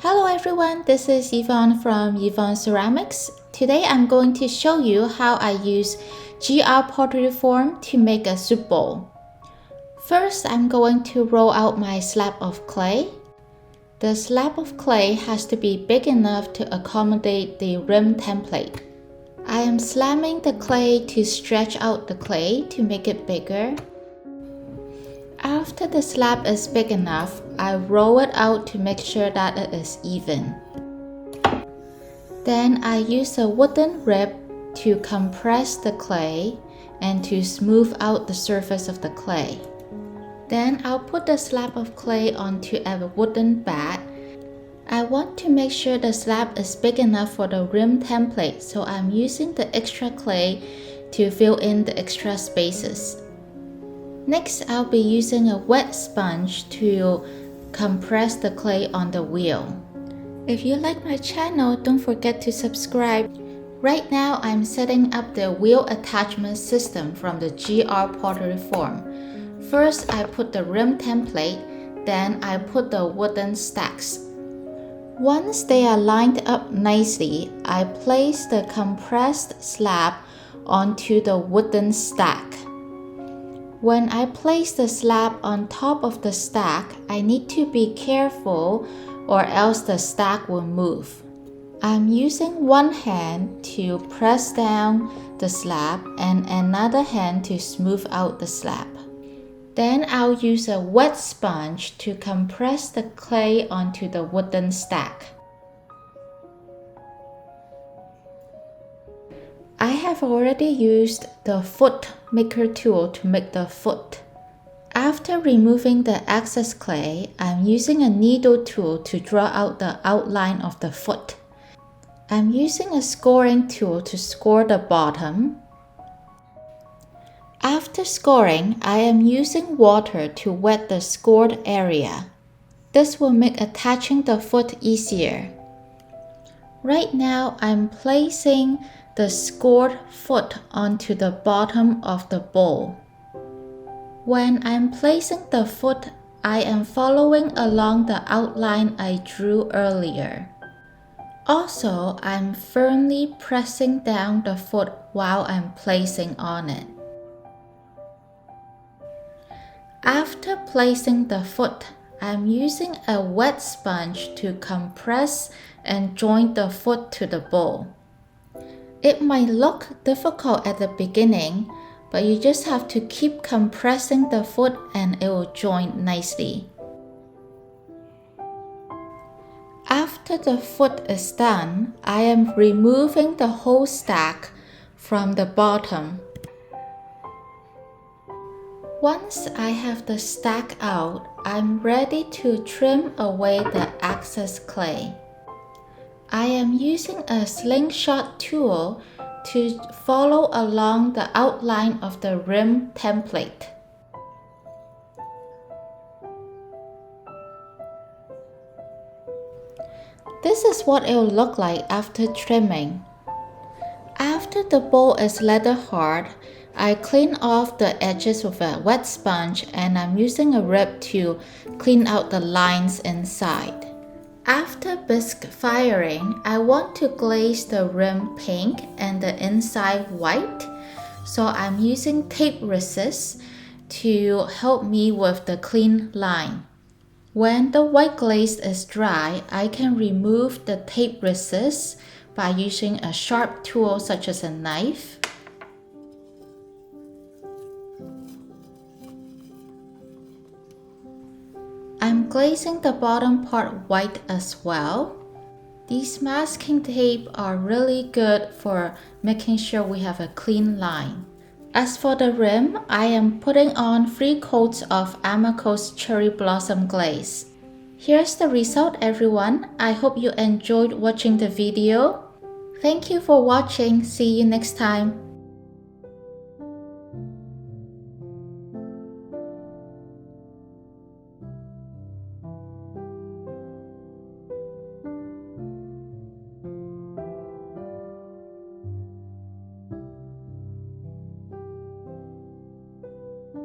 Hello everyone, this is Yvonne from yvonneceramics. Today I'm going to show you how I use GR pottery form to make a soup bowl. First, I'm going to roll out my slab of clay. The slab of clay has to be big enough to accommodate the rim template. I am slamming the clay to stretch out the clay to make it bigger. After the slab is big enough, I roll it out to make sure that it is even. Then I use a wooden rib to compress the clay and to smooth out the surface of the clay. Then I'll put the slab of clay onto a wooden bat. I want to make sure the slab is big enough for the rim template, so I'm using the extra clay to fill in the extra spaces. Next, I'll be using a wet sponge to compress the clay on the wheel. If you like my channel, don't forget to subscribe. Right now, I'm setting up the wheel attachment system from the GR pottery form. First, I put the rim template, then I put the wooden stacks. Once they are lined up nicely, I place the compressed slab onto the wooden stack. When I place the slab on top of the stack, I need to be careful or else the stack will move. I'm using one hand to press down the slab and another hand to smooth out the slab. Then I'll use a wet sponge to compress the clay onto the wooden stack. I have already used the foot maker tool to make the foot. After removing the excess clay, I'm using a needle tool to draw out the outline of the foot. I'm using a scoring tool to score the bottom. After scoring, I am using water to wet the scored area. This will make attaching the foot easier. Right now, I'm placing the scored foot onto the bottom of the bowl. When I'm placing the foot, I am following along the outline I drew earlier. Also, I'm firmly pressing down the foot while I'm placing on it. After placing the foot, I'm using a wet sponge to compress and join the foot to the bowl. It might look difficult at the beginning, but you just have to keep compressing the foot and it will join nicely. After the foot is done, I am removing the whole stack from the bottom. Once I have the stack out, I'm ready to trim away the excess clay. I am using a slingshot tool to follow along the outline of the rim template. This is what it will look like after trimming. After the bowl is leather hard, I clean off the edges with a wet sponge and I'm using a rib to clean out the lines inside. After bisque firing, I want to glaze the rim pink and the inside white, so I'm using tape resist to help me with the clean line. When the white glaze is dry, I can remove the tape resist by using a sharp tool such as a knife. I'm glazing the bottom part white as well. These masking tape are really good for making sure we have a clean line. As for the rim, I am putting on 3 coats of Amaco's cherry blossom glaze. Here's the result, everyone. I hope you enjoyed watching the video. Thank you for watching. See you next time.